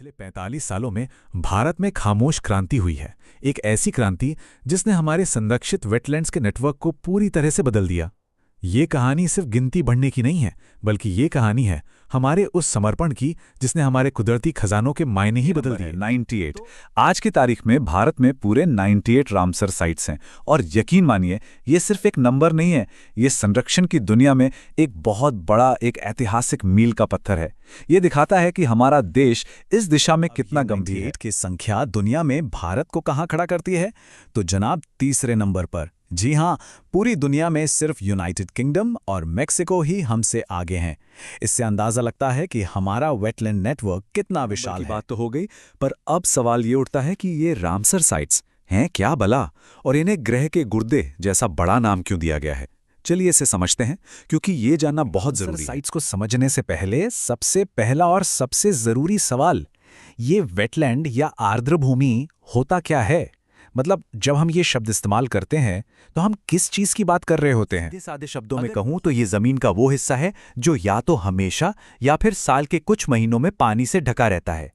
पिछले 45 सालों में भारत में खामोश क्रांति हुई है। एक ऐसी क्रांति जिसने हमारे संरक्षित वेटलैंड्स के नेटवर्क को पूरी तरह से बदल दिया। ये कहानी सिर्फ गिनती बढ़ने की नहीं है, बल्कि ये कहानी है हमारे उस समर्पण की जिसने हमारे कुदरती खजानों के मायने ही बदल दिए। 98 आज की तारीख में भारत में पूरे 98 रामसर साइट्स हैं और यकीन मानिए ये सिर्फ एक नंबर नहीं है, ये संरक्षण की दुनिया में एक बहुत बड़ा एक ऐतिहासिक मील का पत्थर है। ये दिखाता है कि हमारा देश इस दिशा में कितना गंभीर है। की संख्या दुनिया में भारत को कहाँ खड़ा करती है? तो जनाब तीसरे नंबर पर। जी हाँ, पूरी दुनिया में सिर्फ यूनाइटेड किंगडम और मेक्सिको ही हमसे आगे हैं। इससे अंदाजा लगता है कि हमारा वेटलैंड नेटवर्क कितना विशाल है। बात तो हो गई, पर अब सवाल ये उठता है कि ये रामसर साइट्स हैं क्या भला, और इन्हें ग्रह के गुर्दे जैसा बड़ा नाम क्यों दिया गया है? चलिए इसे समझते हैं, क्योंकि ये जानना बहुत जरूरी है। साइट्स को समझने से पहले सबसे पहला और सबसे जरूरी सवाल, ये वेटलैंड या आर्द्र भूमि होता क्या है? मतलब जब हम ये शब्द इस्तेमाल करते हैं तो हम किस चीज की बात कर रहे होते हैं? सादे शब्दों में कहूं तो ये जमीन का वो हिस्सा है जो या तो हमेशा या फिर साल के कुछ महीनों में पानी से ढका रहता है।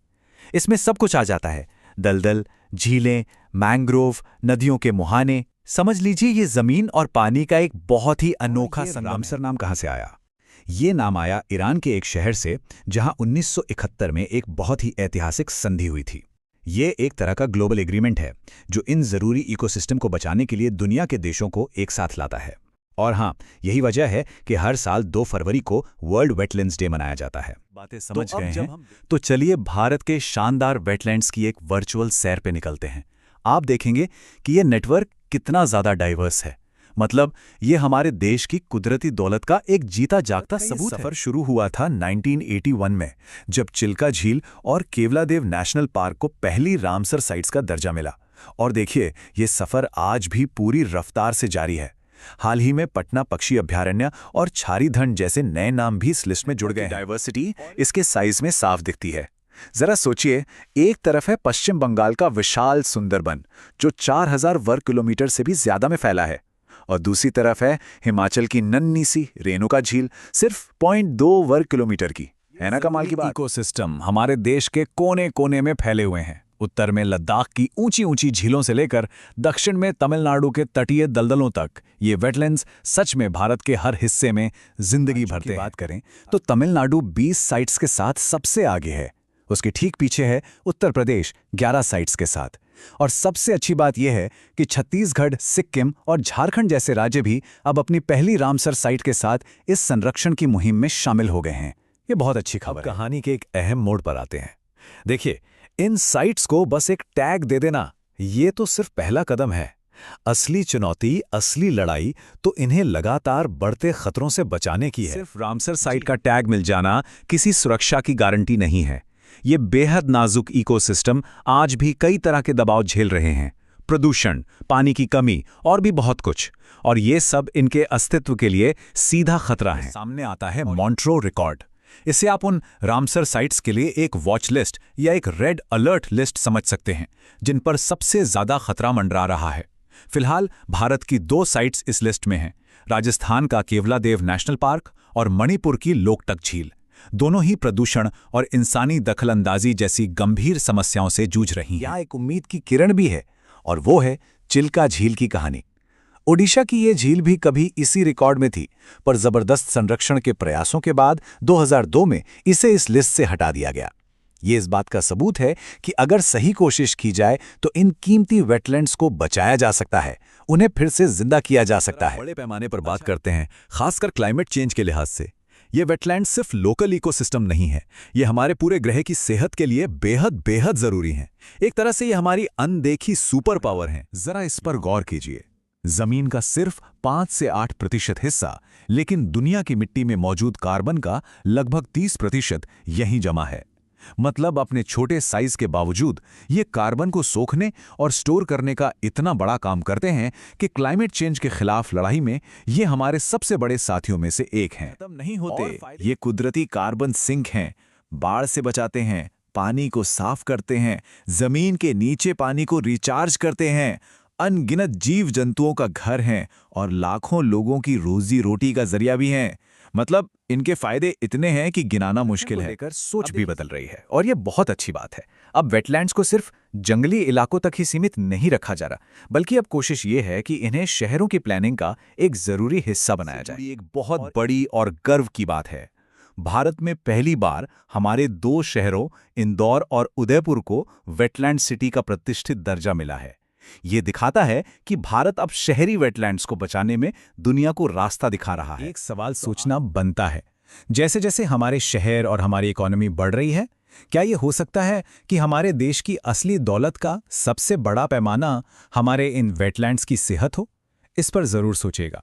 इसमें सब कुछ आ जाता है, दलदल, झीलें, मैंग्रोव, नदियों के मुहाने। समझ लीजिए ये जमीन और पानी का एक बहुत ही अनोखा संगम है। रामसर नाम कहाँ से आया? ये नाम आया ईरान के एक शहर से, जहां 1971 में एक बहुत ही ऐतिहासिक संधि हुई थी। ये एक तरह का ग्लोबल एग्रीमेंट है जो इन जरूरी इकोसिस्टम को बचाने के लिए दुनिया के देशों को एक साथ लाता है। और हाँ, यही वजह है कि हर साल 2 फरवरी को वर्ल्ड वेटलैंड्स डे मनाया जाता है। बातें समझ गए हैं? तो चलिए भारत के शानदार वेटलैंड्स की एक वर्चुअल सैर पे निकलते हैं। आप देखेंगे कि ये नेटवर्क कितना ज्यादा डाइवर्स है। मतलब ये हमारे देश की कुदरती दौलत का एक जीता जागता सबूत है। सफर शुरू हुआ था 1981 में, जब चिल्का झील और केवलादेव नेशनल पार्क को पहली रामसर साइट्स का दर्जा मिला। और देखिए, ये सफर आज भी पूरी रफ्तार से जारी है। हाल ही में पटना पक्षी अभयारण्य और छारीधन जैसे नए नाम भी इस लिस्ट में जुड़ गए। डाइवर्सिटी इसके साइज में साफ दिखती है। जरा सोचिए, एक तरफ है पश्चिम बंगाल का विशाल सुंदरबन जो 4000 वर्ग किलोमीटर से भी ज्यादा में फैला है, और दूसरी तरफ है हिमाचल की नन्ही सी रेणुका झील, सिर्फ 0.2 वर्ग किलोमीटर की। है ना कमाल की बात? इकोसिस्टम हमारे देश के कोने कोने में फैले हुए हैं। उत्तर में लद्दाख की ऊंची ऊंची झीलों से लेकर दक्षिण में तमिलनाडु के तटीय दलदलों तक, ये वेटलैंड्स सच में भारत के हर हिस्से में जिंदगी भरते हैं। बात करें तो तमिलनाडु 20 साइट्स के साथ सबसे आगे है। उसके ठीक पीछे है उत्तर प्रदेश 11 साइट्स के साथ। और सबसे अच्छी बात यह है कि छत्तीसगढ़, सिक्किम और झारखंड जैसे राज्य भी अब अपनी पहली रामसर साइट के साथ इस संरक्षण की मुहिम में शामिल हो गए हैं। ये बहुत अच्छी खबर है। कहानी के एक अहम मोड़ पर आते हैं। देखिए, इन साइट्स को बस एक टैग दे देना, ये तो सिर्फ पहला कदम है। असली चुनौती, असली लड़ाई तो इन्हें लगातार बढ़ते खतरों से बचाने की है। सिर्फ रामसर साइट का टैग मिल जाना किसी सुरक्षा की गारंटी नहीं है। ये बेहद नाजुक इकोसिस्टम आज भी कई तरह के दबाव झेल रहे हैं, प्रदूषण, पानी की कमी और भी बहुत कुछ। और ये सब इनके अस्तित्व के लिए सीधा खतरा है। सामने आता है मॉन्ट्रो रिकॉर्ड। इसे आप उन रामसर साइट्स के लिए एक वॉच लिस्ट या एक रेड अलर्ट लिस्ट समझ सकते हैं, जिन पर सबसे ज्यादा खतरा मंडरा रहा है। फिलहाल भारत की 2 साइट्स इस लिस्ट में हैं, राजस्थान का केवलादेव नेशनल पार्क और मणिपुर की लोकटक झील। दोनों ही प्रदूषण और इंसानी दखलंदाजी जैसी गंभीर समस्याओं से जूझ रही हैं। यहाँ एक उम्मीद की किरण भी है, और वो है चिल्का झील की कहानी। ओडिशा की ये झील भी कभी इसी रिकॉर्ड में थी, पर जबरदस्त संरक्षण के प्रयासों के बाद 2002 में इसे इस लिस्ट से हटा दिया गया। ये इस बात का सबूत है कि अगर सही कोशिश की जाए तो इन कीमती वेटलैंड्स को बचाया जा सकता है, उन्हें फिर से जिंदा किया जा सकता है। बड़े पैमाने पर बात करते हैं, खासकर क्लाइमेट चेंज के लिहाज से। ये वेटलैंड सिर्फ लोकल इकोसिस्टम नहीं है, ये हमारे पूरे ग्रह की सेहत के लिए बेहद बेहद जरूरी हैं। एक तरह से ये हमारी अनदेखी सुपर पावर हैं। जरा इस पर गौर कीजिए। जमीन का सिर्फ 5 से 8% हिस्सा, लेकिन दुनिया की मिट्टी में मौजूद कार्बन का लगभग 30% यहीं जमा है। मतलब अपने छोटे साइज के बावजूद ये कार्बन को सोखने और स्टोर करने का इतना बड़ा काम करते हैं कि क्लाइमेट चेंज के खिलाफ लड़ाई में ये हमारे सबसे बड़े साथियों में से एक हैं। खत्म नहीं होते, ये कुदरती कार्बन सिंक हैं, बाढ़ से बचाते हैं, पानी को साफ करते हैं, जमीन के नीचे पानी को रिचार्ज करते हैं, अनगिनत जीव जंतुओं का घर हैं और लाखों लोगों की रोजी रोटी का जरिया भी हैं। मतलब इनके फायदे इतने हैं कि गिनाना मुश्किल है। लेकर सोच भी बदल रही है और ये बहुत अच्छी बात है। अब वेटलैंड्स को सिर्फ जंगली इलाकों तक ही सीमित नहीं रखा जा रहा, बल्कि अब कोशिश ये है कि इन्हें शहरों की प्लानिंग का एक जरूरी हिस्सा बनाया जाए। एक बहुत बड़ी और गर्व की बात है। भारत में पहली बार हमारे 2 शहरों इंदौर और उदयपुर को वेटलैंड सिटी का प्रतिष्ठित दर्जा मिला है। ये दिखाता है कि भारत अब शहरी वेटलैंड्स को बचाने में दुनिया को रास्ता दिखा रहा है। एक सवाल सोचना बनता है, जैसे जैसे हमारे शहर और हमारी इकोनॉमी बढ़ रही है, क्या ये हो सकता है कि हमारे देश की असली दौलत का सबसे बड़ा पैमाना हमारे इन वेटलैंड्स की सेहत हो? इस पर जरूर सोचिएगा।